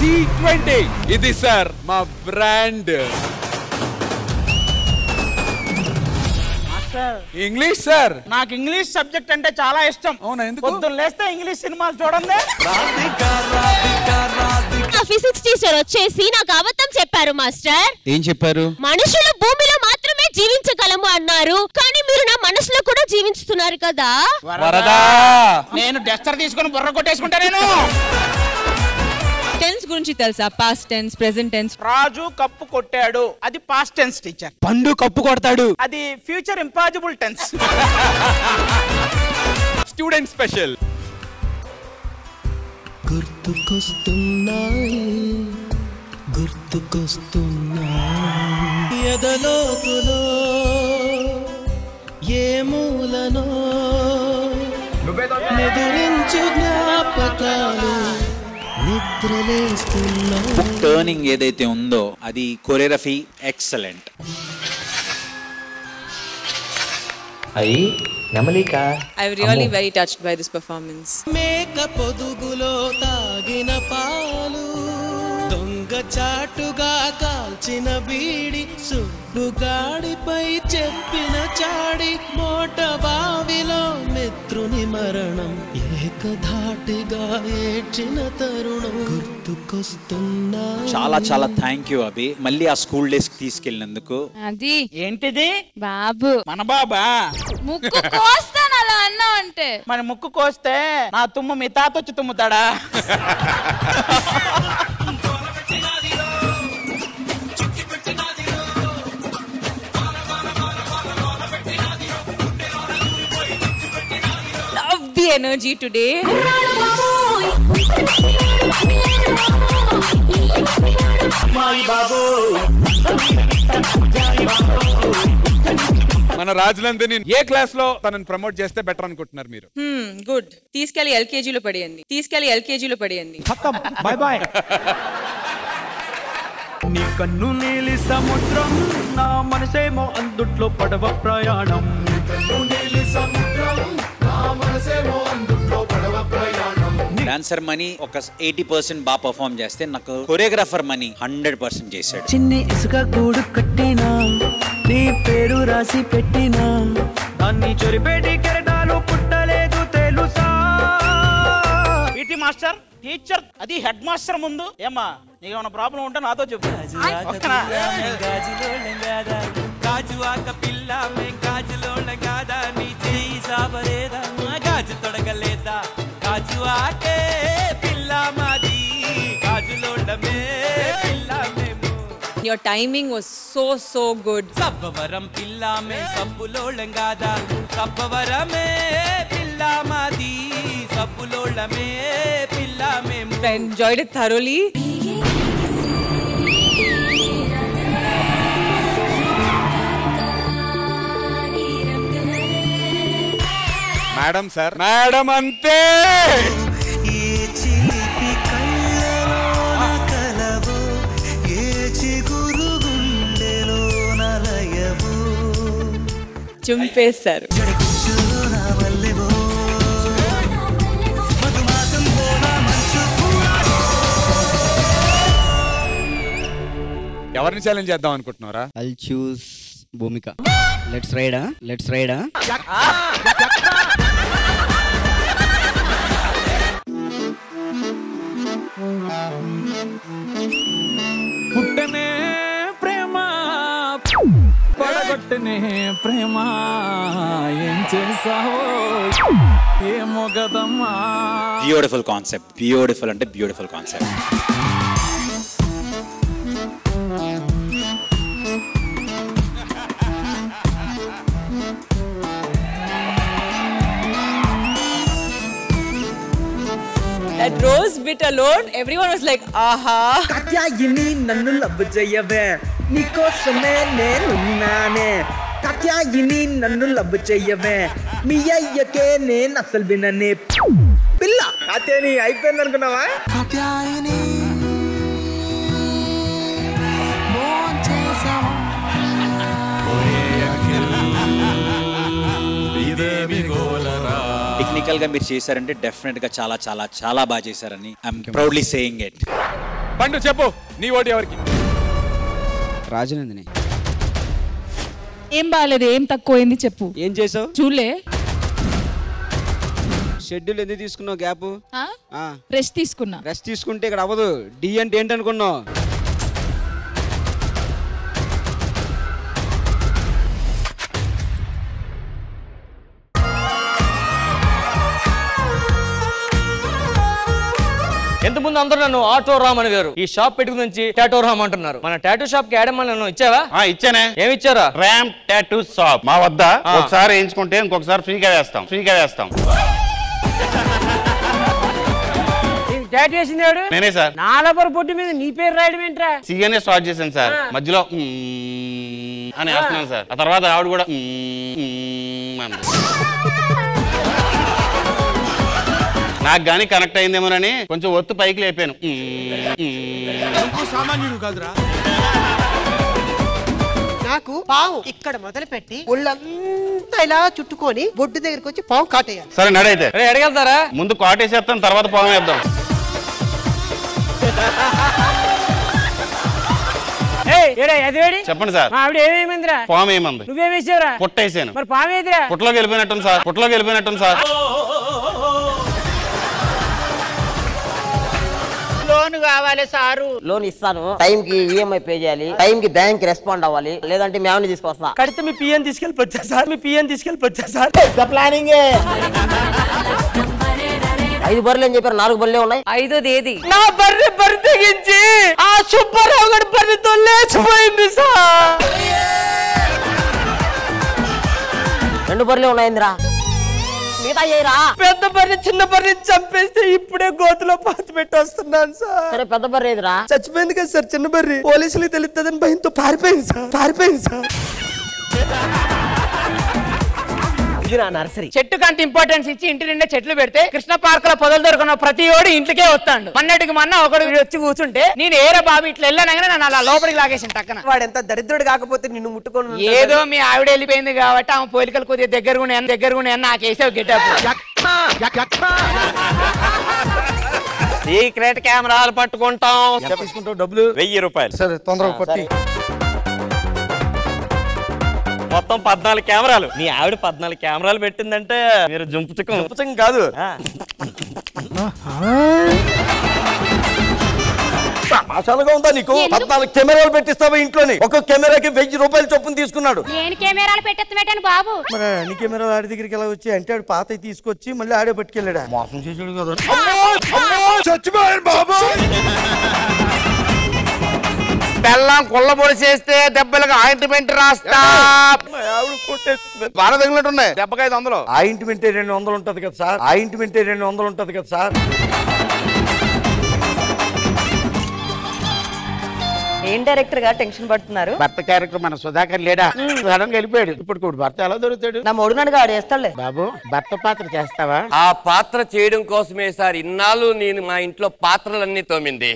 T20 ఇది sir మా brand. English sir, నాకు ఇంగ్లీష్ సబ్జెక్ట్ అంటే చాలా ఇష్టం. అవునా, ఎందుకు? పొద్దున్న లేస్తే ఇంగ్లీష్ సినిమాలు చూడండి. ఫిజిక్స్ టీచర్ వచ్చేసి నాకు అబద్ధం చెప్పారు మాస్టర్. ఏం చెప్పారు? మనుషులు భూమిలో మాత్రమే జీవించగలము అన్నారు, కానీ మీరు నా మనసులో కూడా జీవించుతున్నారు కదా. వరదా, నేను డస్టర్ తీసుకొని బుర్ర కొట్టేసుకుంటా. నేను టెన్స్ గురించి తెలుసా? Past tense, present tense. Raju cup కొట్టాడు, అది past tense teacher. Pandu cup కొడతాడు, అది future impossible tense. Student special. గుర్తుకొస్తున్నాయి గుర్తుకొస్తున్నాయి ఎదలోతులో ఏ మూలనో నిదురించు జ్ఞాపకాలు నిద్రలేస్తున్నా. టర్నింగ్ ఏదైతే ఉందో అది కొరియోగ్రఫీ ఎక్సలెంట్. అయ్యి నమలిక, I'm really very touched by this performance. మేక పొదుగులో తాగిన పాలు, దొంగ చాటుగా కాల్చిన బీడి, సుబ్బుగాడిపై చెప్పిన చాడి, మోట బావిలో మిత్రుని మరణం, ఏకధాటిగా ఏడ్చిన తరుణం గుర్తుకొస్తున్నా. చాలా చాలా థ్యాంక్ యూ అభి, మళ్ళీ ఆ స్కూల్ డేస్ కి తీసుకెళ్ళినందుకు. అది ఏంటిది? బాబు, మన బాబా. ముక్కు కోస్తాను అలా అన్నా అంటే. మన ముక్కు కోస్తే నా తుమ్ము మీ తాత వచ్చి తుమ్ముతాడా? Love the energy today. మన రాజులందరినీ ఏ క్లాస్ లో తనని ప్రమోట్ చేస్తే బెటర్ అనుకుంటున్నారు మీరు? గుడ్. తీసుకెళ్లి ఎల్కేజీలో పడేయండి. By by. నీ కన్ను నీలి సముద్రం, నా మనసేమో అందుట్లో పడవ ప్రయాణం. డాన్సర్ మనీ ఒక 80% బాగా పర్ఫార్మ్ చేస్తే, నాకు కొరియోగ్రాఫర్ మనీ 100% చేశాడు. చిన్ని ఇసుక గూడు కట్టినా, నీ పేరు రాసి పెట్టినా, అన్ని చొరిపేటి కెరటాలు పుట్టలేదు తెలుసా. పీటీ మాస్టర్, టీచర్, అది హెడ్ మాస్టర్ ముందు. ఏమ్మా, నీకు ఏమైనా ప్రాబ్లం ఉంటే నాతో చెప్పు. గాజు ఆక పిల్ల మే గాజులోన గాదా, నీ చేయి సాబరేదా మా గాజు తొడగలేదా, గాజు ఆకే పిల్ల మాది, గాజులోండమే పిల్ల మేము. Your timing was so good. Sabbavaram పిల్ల మే సబ్బులోళం గాదా, సబ్బవరమే పిల్ల మాది, సబ్బులోళమే పిల్ల మేము. I enjoyed it thoroughly. Madam sir, madam అంతే. ఏ చిలిపి కళ్ళలోన కలవో, ఏ చిగురు గుండెలోన లయవో, చింపేశారు. జడకుచ్చులోన వల్లెవో, మధుమాసం పోన మంచు పూరాలో. ఎవరిని ఛాలెంజ్ చేద్దాం అనుకుంటున్నారా? I'll choose Bhumika. Let's ride. పుట్టనే ప్రేమ, పడగొట్టనే ప్రేమ, ఏం చేసావో ఏమో గదమ్మా. బ్యూటిఫుల్ కాన్సెప్ట్, బ్యూటిఫుల్ అంటే beautiful concept. That rose bit alone, everyone was like, aha. Katyayani నన్ను లవ్ చెయ్యవే, నీకోసమే నేనున్నానే. కాత్యాయిని నన్ను లవ్ చెయ్యవే, మీ అయ్యకే నేను అసలు విననే. పిల్ల కాత్యాయని అయిపోయింది అనుకున్నావా? కాత్యాయని టెక్నికల్ గా మీరు చేశారంటే డెఫినెట్ గా చాలా చాలా చాలా బాగా చేశారని ఐఎమ్ ప్రౌడ్లీ సేయింగ్ ఇట్. పండు చెప్పు నీ ఓటు ఎవరికి? రాజనందిని. ఏం బాగాలేదు, ఏం తక్కువైంది చెప్పు. ఏం చేసావు? చూలే. షెడ్యూల్ ఎందుకు తీసుకున్నావు గ్యాప్? రెస్ట్ తీసుకున్నా. రెస్ట్ తీసుకుంటే ఇక్కడ అవ్వదు. డి అంటే ఏంటనుకున్నావు? ఎంత ముందు అందరూ నన్ను ఆటో రామ్ అని గారు, ఈ షాప్ పెట్టుకుని నుంచి టాటో రామ్ అంటున్నారు. మన టాటూ షాప్ కి యాడమని నన్ను ఇచ్చావా? ఇచ్చానే. ఏమి ఇచ్చారా? ర్యామ్ టాటూ షాప్ మా వద్ద ఒకసారి వేయించుకుంటే ఇంకొకసారి ఫ్రీగా వేస్తాం. టాటూ వేసింది ఎవడు? నేనే సార్. నాలబర్ బొట్టు మీద నీ పేరు రాయడం ఏంట్రా? సీగానే స్టార్ట్ చేశాను సార్, మధ్యలో అని వేస్తున్నాను సార్. ఆ తర్వాత ఆవిడ కూడా నాకు గానీ కనెక్ట్ అయిందేమోనని కొంచెం ఒత్తు పైకి లేపాను. సామాన్యుడు కాదురా. నాకు పావు ఇక్కడ మొదలు పెట్టి ఒళ్ళంతా ఇలా చుట్టుకొని బొడ్డు దగ్గరికి వచ్చి పావు కాటేయాలి. సరే నడైతే అడగలుగుతారా? ముందు కాటేసేస్తాను, తర్వాత పాము వేద్దాం. చెప్పండి సార్. ఆవిడ ఏమేమిందిరా? పాము ఏమంది? నువ్వేమేసావురా? పుట్టేసాను. మరి పాము ఏదిరా? పుట్టలోకి వెళ్ళిపోయినట్టుంది సార్. లోన్ కావాలి సారు. లోన్ ఇస్తాను, టైం కి ఈఎంఐ పే చేయాలి, టైం కి బ్యాంక్ రెస్పాండ్ అవ్వాలి, లేదంటే మేమని తీసుకొస్తా. కడితే మీ పిఎన్ తీసుకెళ్ళిపోచ్చా సార్? ప్లానింగ్ 5 బర్రెలు అని చెప్పారు, 4 బర్రెలే ఉన్నాయి. 5ది ఏది? నా బర్రె తెగించి ఆ సుబ్బారావు గారి బర్రెతో లేచిపోయింది సార్. 2 బర్రెలే ఉన్నాయిందిరా, మిగతా అయ్యాయిరా. పెద్ద బర్రె చిన్న బర్రె చంపేస్తే ఇప్పుడే గోతులో పాతి పెట్టి వస్తున్నాను సార్. సరే పెద్ద బర్రె ఏదిరా? చచ్చిపోయింది కదా సార్ చిన్న బర్రె. పోలీసులు తెలుస్తుందని భయంతో పారిపోయింది సార్. ఇది నా నర్సరీ. చెట్టు కంటే ఇంపార్టెన్స్ ఇచ్చి ఇంటి నిండా చెట్లు పెడితే కృష్ణ పార్క్ లో పొదలు దొరకన ప్రతి ఓడి ఇంటికే వస్తాడు. మన్నటికి ఒకడు వచ్చి కూర్చుంటే నేను ఏరా బాబు ఇట్లా వెళ్ళానగానే నన్ను అలా లోపలికి లాగేసాను టక్కన. వాడు ఎంత దరిద్రుడు కాకపోతే నిన్ను ముట్టుకొని. ఏదో మీ ఆవిడ వెళ్ళిపోయింది కాబట్టి ఆమె పోలికలు కొద్దిగా దగ్గరగా నాకేసావు గెటప్. సీక్రెట్ కెమెరాలు పట్టుకుంటాం. తీసుకుంటావు డబ్బులు? 1000 రూపాయలు. సరే తొందరగా పట్టి. మొత్తం 14 కెమెరాలు. మీ ఆవిడ 14 కెమెరాలు పెట్టిందంటే మీరు జంపుచకం కాదు. తమాషాలుగా ఉందా నీకు? 14 కెమెరాలు పెట్టిస్తావా ఇంట్లోని? ఒక కెమెరాకి 1000 రూపాయలు చొప్పున తీసుకున్నాడు. నేను కెమెరాలు పెట్టేస్తాను బాబు. మరి అన్ని కెమెరాలు ఆడి దగ్గరికి ఎలా వచ్చి అంటే ఆడు పాత తీసుకొచ్చి మళ్ళీ ఆడే పట్టుకెళ్ళాడా? మోసం చేసాడు కదా. చచ్చిపోయాడు బాబు. బెల్లం కొల్లబొడి చేస్తే దెబ్బలకు ఆయింట్మెంట్ రాస్తా. బాగా తగిలినట్టున్నాయి. దెబ్బకి 500. ఆయింట్మెంటే 200 ఉంటది కదా సార్. ఏం డైరెక్టర్ గా టెన్షన్ పడుతున్నారు? భర్త క్యారెక్టర్ మన సుధాకర్ లేడా సడన్ గా వెళ్ళిపోయాడు. ఇప్పుడు భర్త ఎలా దొరుకుతాడు? నా మొడునడుగా ఆడేస్తాడులే. బాబు భర్త పాత్ర చేస్తావా? ఆ పాత్ర చేయడం కోసమే సార్ ఇన్నాళ్ళు నేను మా ఇంట్లో పాత్రలన్నీ తోమింది.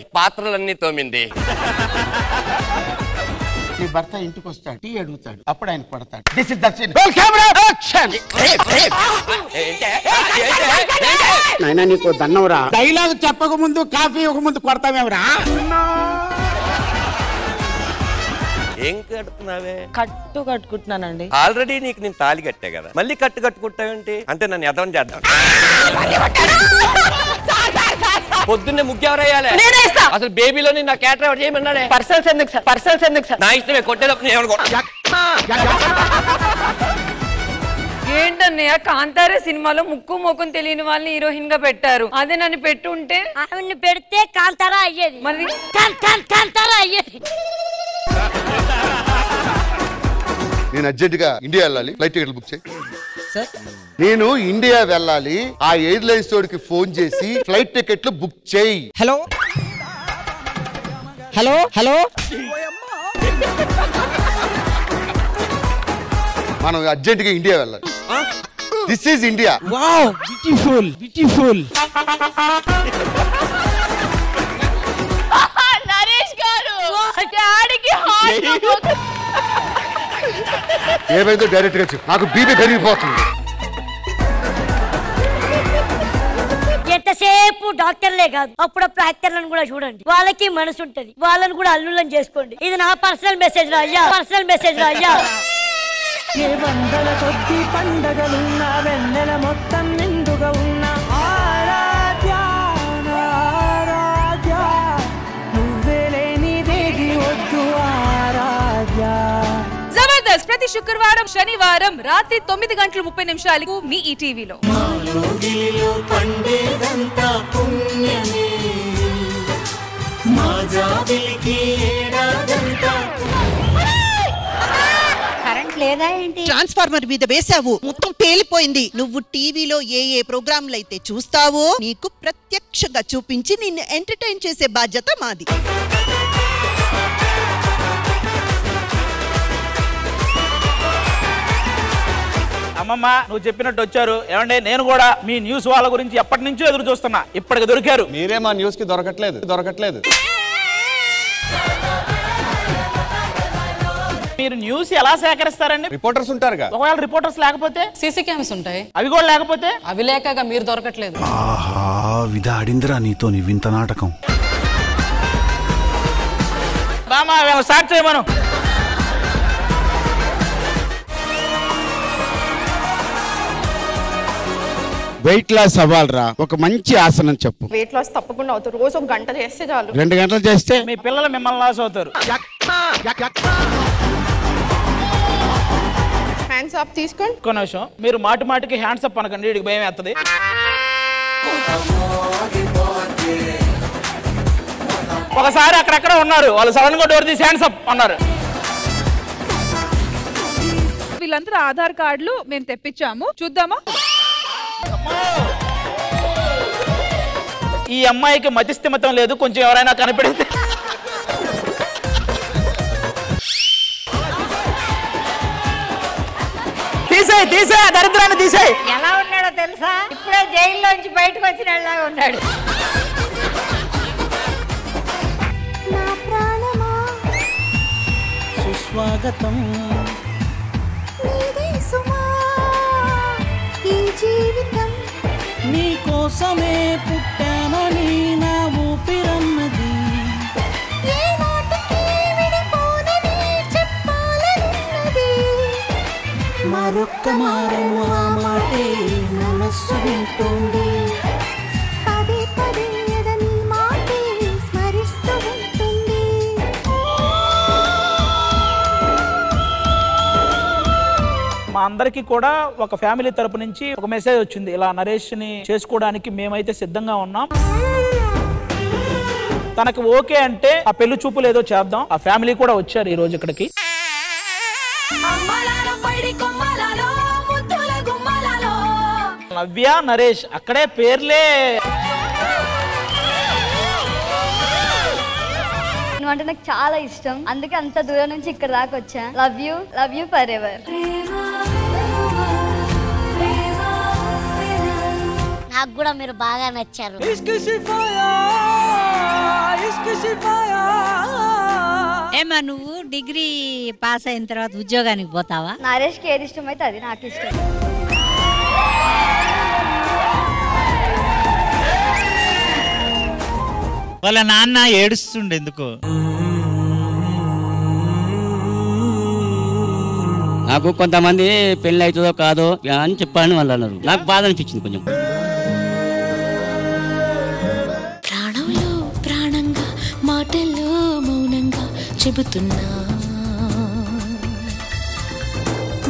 నీ భర్త ఇంటికి వస్తాడు, టీ అడుగుతాడు, అప్పుడు ఆయన కొడతాడు. This is the scene. Roll camera action. నాయనా నీకు దన్నవరా. డైలాగ్ చెప్పక ముందు కాఫీ ఒక ముందు కొడతామేమరా? ఏం కడుతున్నావే? కట్టు కట్టుకుంటున్నానండి. ఆల్రెడీ నీకు నేను తాళి కట్టా కదా, మళ్ళీ కట్టుకుంటావేంటి? అంటే నన్ను ఎదవం చేద్దాం. పొద్దున్నే ముగ్గెవరయ్యాలి? అసలు బేబీలోని నా క్యారెక్టర్ ఎవరు చేయమన్నాడే? పర్సనల్స్ ఎందుకు సార్? నా ఇష్టమే, కొట్టేటప్పుడు ఏంటన్నయ్య కాంతార సినిమాలో ముక్కు మొక్కం తెలియని వాళ్ళని హీరోయిన్ గా పెట్టారు. అదే నన్ను పెట్టుంటే ఆవిడ్ని పెడితే కాంతారా అయ్యేది. మరి కాంతారా అయ్యేది. నేను అర్జెంట్ గా ఇండియా వెళ్ళాలి, ఫ్లైట్ టికెట్లు బుక్ చేయి. నేను ఇండియా వెళ్ళాలి, ఆ ఎయిర్లైన్స్ తోడికి ఫోన్ చేసి ఫ్లైట్ టికెట్లు బుక్ చేయి. హలో మనం అర్జెంట్ గా ఇండియా వెళ్ళాలి. This is India. Wow beautiful. Naresh గారు డాడీకి ఏమైందో డైరెక్ట్ గా చెప్పు, నాకు బీపీ పెరిగిపోతుంది. ఎంతసేపు డాక్టర్లే కాదు, అప్పుడప్పుడు యాక్టర్లను కూడా చూడండి, వాళ్ళకి మనసు ఉంటది, వాళ్ళని కూడా అల్లుళ్ళని చేసుకోండి. ఇది నా పర్సనల్ మెసేజ్ రా అయ్యా, పర్సనల్ మెసేజ్ రా అయ్యా. ఏ వందల కొద్ది పండగలున్నా వెన్నెల మొత్తం నిండుగా ఉన్న ఆరాధ్య ఆరాధ్య, నువ్వే లేనిదేది వద్దు ఆరాధ్య. జబర్దస్త్ ప్రతి శుక్రవారం శనివారం రాత్రి 9:30 మీ ఈటీవీలో. కరెంట్ లేదా ఏంటి? ట్రాన్స్ఫార్మర్ మీద వేసావు, మొత్తం పేలిపోయింది. నువ్వు టీవీలో ఏ ప్రోగ్రాంలు అయితే చూస్తావో నీకు ప్రత్యక్షంగా చూపించి నిన్ను ఎంటర్టైన్ చేసే బాధ్యత మాది. అమ్మమ్మ నువ్వు చెప్పినట్టు వచ్చారు. ఏమంటే నేను కూడా మీ న్యూస్ వాళ్ళ గురించి ఎప్పటి నుంచో ఎదురు చూస్తున్నా, ఇప్పటికి దొరికారు. మీరే మా న్యూస్ కి దొరకట్లేదు. మీరు న్యూస్ ఎలా సేకరిస్తారండి? రిపోర్టర్స్ ఉంటారుగా. ఒకవేళ రిపోర్టర్స్ లేకపోతే సీసీ క్యామ్స్ ఉంటాయి, అవి కూడా లేకపోతే? అవి లేక మీరు దొరకట్లేదు. ఆహా విధాడిందిరా నీతో నీ వింత నాటకం. బామా స్టార్ట్ చేయమను. వెయిట్ లాస్ అవ్వాలరా, ఒక మంచి ఆసనం చెప్పు. వెయిట్ లాస్ తప్పకుండా అవుతారు, రోజు 1 గంట చేస్తే చాలు. 2 గంటలు చేస్తే మీ పిల్లలు మిమ్మల్ని లాస్ అవుతారు. హ్యాండ్స్ అప్ తీసుకోండి. ఒక్క నిమిషం, మీరు మాటికి హ్యాండ్స్ అప్ అనకండి, వీడికి భయం వేస్తుంది. ఒకసారి అక్కడెక్కడ ఉన్నారు వాళ్ళు, సడన్ గా డోర్ తీసి హ్యాండ్స్ అప్ అన్నారు. వీళ్ళందరూ ఆధార్ కార్డులు మేము తెప్పించాము, చూద్దామా? ఈ అమ్మాయికి మతిస్థిమితం లేదు, కొంచెం ఎవరైనా కనిపెడితే. తీసేయ్ దరిద్రాన్ని తీసేయ్. ఎలా ఉన్నాడో తెలుసా? ఇప్పుడే జైల్లోంచి బయటకు వచ్చినలా ఉన్నాడు. సుస్వాగతం ఈ జీవితం నీ కోసమే పుట్టామని నా ఊపిరన్నది. మరొక్క మారము ఆ మాటే మనస్సు వింటుంది. పదే పదే నీ మాటే స్మరిస్తూ ఉంటుంది. మా అందరికి కూడా ఒక ఫ్యామిలీ తరపు నుంచి ఒక మెసేజ్ వచ్చింది, ఇలా నరేష్ ని చేసుకోవడానికి మేమైతే సిద్ధంగా ఉన్నాం. తనకి ఓకే అంటే ఆ పెళ్లి చూపులు ఏదో చేద్దాం. ఆ ఫ్యామిలీ కూడా వచ్చారు ఈ రోజు ఇక్కడికి. నవ్య నరేష్ అక్కడే పేర్లే. అంటే నాకు చాలా ఇష్టం, అందుకే అంత దూరం నుంచి ఇక్కడ దాకా వచ్చా. Love you for ever. నాకు కూడా మీరు బాగా నచ్చారు. ఏమా నువ్వు డిగ్రీ పాస్ అయిన తర్వాత ఉద్యోగానికి పోతావా? నరేష్కి ఏది ఇష్టం అయితే అది నాకు ఇష్టం. వాళ్ళ నాన్న ఏడుస్తుండే ఎందుకో. నాకు కొంతమంది పెళ్లి అవుతుందో కాదో అని చెప్పాలని వాళ్ళు అన్నారు. నాకు బాధ అనిపించింది కొంచెం. ప్రాణంలో ప్రాణంగా మాటల్లో మౌనంగా చెబుతున్నా,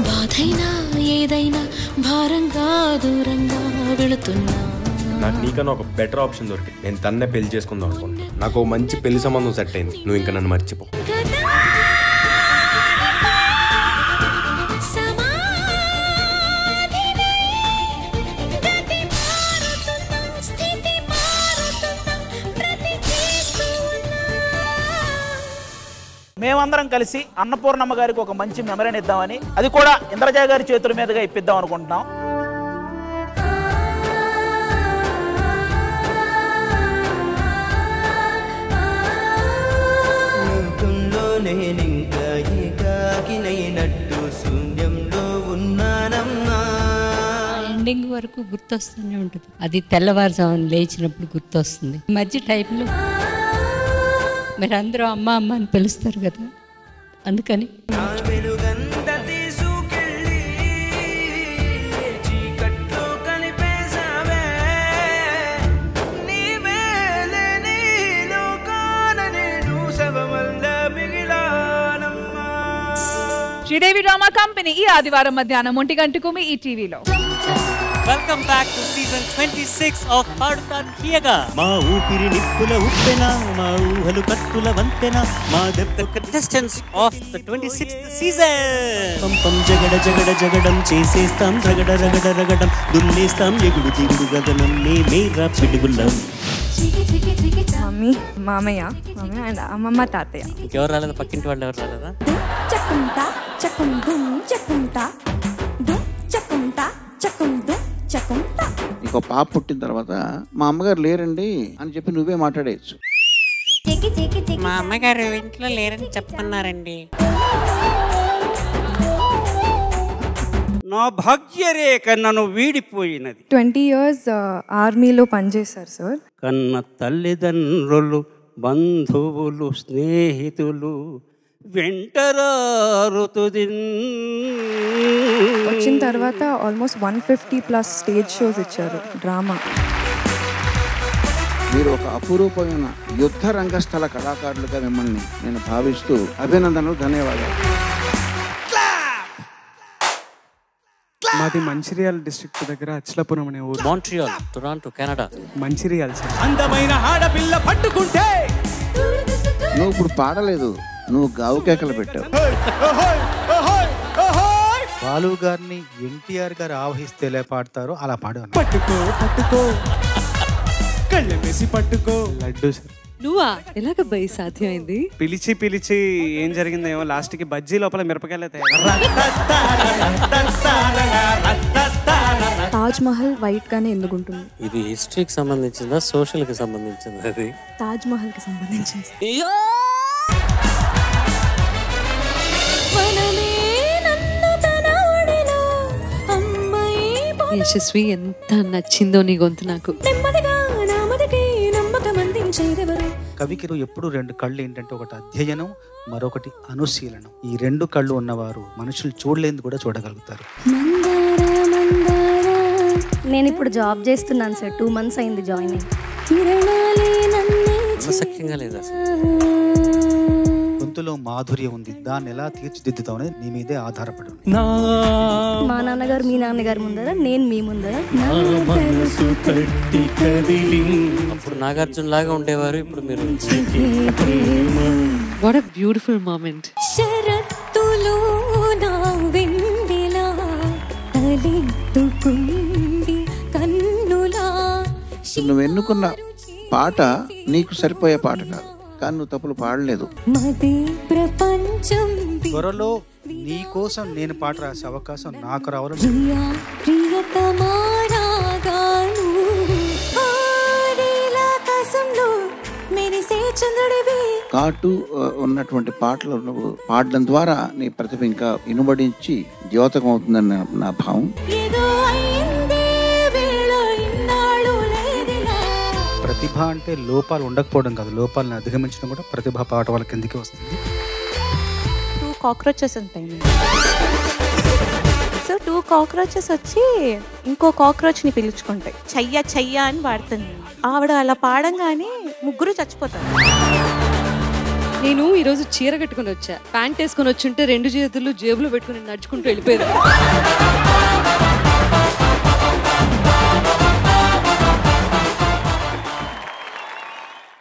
బాధైనా ఏదైనా భారంగా దూరంగా వెళుతున్నా. నాకు నీకన్నా ఒక బెటర్ ఆప్షన్ దొరికింది. నేను తన్నే పెళ్లి చేసుకుందాం అనుకుంటున్నాను. నాకు ఓ మంచి పెళ్లి సంబంధం సెట్ అయింది. నువ్వు ఇంకా నన్ను మర్చిపో. మేమందరం కలిసి అన్నపూర్ణమ్మ గారికి ఒక మంచి మెమరీని ఇద్దామని, అది కూడా ఇంద్రజ గారి చేతుల మీదుగా ఇప్పిద్దాం అనుకుంటున్నాం. నేనింకా ఏకాకినైనట్టు శూన్యంలో ఉన్నానమ్మా. మార్నింగ్ వరకు గుర్తొస్తూనే ఉంటుంది. అది తెల్లవారుజామున లేచినప్పుడు గుర్తొస్తుంది. ఈ మధ్య టైంలో మీరు అందరూ అమ్మ అమ్మ అని పిలుస్తారు కదా, అందుకని శ్రీదేవి డ్రామా కంపెనీ ఈ ఆదివారం మధ్యాహ్నం 1 గంటకు మీ ఈ టీవీలో. Welcome back to season 26 of Paduta Theeyaga. మా ఊపిరి నిప్పుల ఉప్పెన, మా ఊహలు కత్తుల వంతెన, మా దెబ్బ contestants of the 26th season. పంపం జగడ జగడ జగడం చేసేస్తాం, రగడ రగడ రగడం దున్నేస్తాం, ఎగుడు దిగుడు గగనం మేరా పిడుగులం. మమ్మీ మామయ్య అండ్ అమ్మమ్మ తాతయ్య. ఇంకెవరు రాలేదా? పక్కింటి వాళ్ళు ఎవరు రాలేదా? చకుంటా చకుం దుమ్ చకుంటా దుమ్ చకుంటా చకుం దుమ్ చకుంటా. ఇంకో పాప పుట్టిన తర్వాత మా అమ్మగారు లేరండి అని చెప్పి నువ్వే మాట్లాడేయచ్చు. మా అమ్మగారు ఇంట్లో లేరని చెప్పన్నారండి. నా భాగ్యరేఖ నన్ను వీడిపోయినది. 20 years ఆర్మీలో పనిచేశారు సార్. కన్న తల్లిదండ్రులు, బంధువులు, స్నేహితులు వెంటరారుతుదిన్. వచ్చిన తర్వాత ఆల్మోస్ట్ 150+ స్టేజ్ షోస్ ఇచ్చారు డ్రామా. మీరు ఒక అపురూపమైన యుద్ధ రంగస్థల కళాకారులుగా మిమ్మల్ని నేను భావిస్తూ అభినందనలు, ధన్యవాదాలు. మాది మంచిర్యాల డిస్ట్రిక్ట్ దగ్గర అచ్లపురం అనే ఊరు. Montreal, Toronto, Canada. Mancherial sir. అందమైన ఆడపిల్ల పట్టుకుంటే నువ్వు ఇప్పుడు పాడలేదు, నువ్వు గావు కేకలు పెట్టావు. బాలు గారిని ఎన్టీఆర్ గారు ఆవహిస్తే ఎలా పాడతారో అలా పాడాను. పట్టుకో పట్టుకో కళ్ళ వేసి పట్టుకో. లడ్డు సార్. నువ్వా? ఎలాగబ్బా ఈ సాధ్యమైంది? పిలిచి పిలిచి ఏం జరిగిందేమో లాస్ట్ కి బజ్జీ లోపల మిరపకాయలు తాజ్ మహల్ వైట్ గానే ఎందుకు ఉంటుంది? ఇది హిస్టరీకి సంబంధించిందా, సోషల్ కి సంబంధించిందా? అది తాజ్ మహల్ కి సంబంధించింది. యశస్వి, ఎంత నచ్చిందో నీ గొంతు నాకు. కవికి ఎప్పుడు 2 కళ్ళు ఏంటంటే, ఒకటి అధ్యయనం, మరొకటి అనుశీలనం. ఈ 2 కళ్ళు ఉన్నవారు మనుషులు చూడలేంది కూడా చూడగలుగుతారు. నేను ఇప్పుడు జాబ్ చేస్తున్నాను సార్. 2 months అయింది జాయిన్ అయ్యి. మనసఖ్యంగా లేదా? గొంతులో మాధుర్యం ఉంది, దాన్ని ఎలా తీర్చిదిద్దుతావు అనేది నీ మీదే ఆధారపడి ఉంది. మా నాన్నగారు మీ నాన్నగారు ముందర, నేను మీ ముందర. అప్పుడు నాగార్జున లాగా ఉండేవారు, ఇప్పుడు మీరు. What a beautiful moment. శరత్తులో నా వెన్నెలా తలెత్తుకుంది కన్నులా. నువ్వు ఎన్నుకున్న పాట నీకు సరిపోయే పాట కాదు, కానీ నువ్వు తప్పులు పాడలేదు. త్వరలో నీ కోసం నేను పాట రాసే అవకాశం నాకు రావాలని. కాటు ఉన్నటువంటి పాటలు నువ్వు పాడడం ద్వారా నీ ప్రతిభ ఇంకా ఇనుబడించి ద్యోతకం అవుతుందని నా భావం. ప్రతిభ అంటే లోపాలు ఉండకపోవడం కాదు, లోపాలను అధిగమించడం కూడా ప్రతిభ పాట వాళ్ళ కిందకి వస్తుంది. 2 cockroaches ఉంటాయి. సో 2 cockroaches వచ్చి ఇంకో కాక్రోచ్ ని పిలుచుకుంటాయి. చెయ్య చెయ్య అని పాడుతుంది. ఆవిడ అలా పాడంగానే 3 చచ్చిపోతారు. నేను ఈరోజు చీర కట్టుకుని వచ్చా, ప్యాంట్ వేసుకొని వచ్చుంటే 2 చేతులు జేబులో పెట్టుకుని నడుచుకుంటూ వెళ్ళిపోయారు.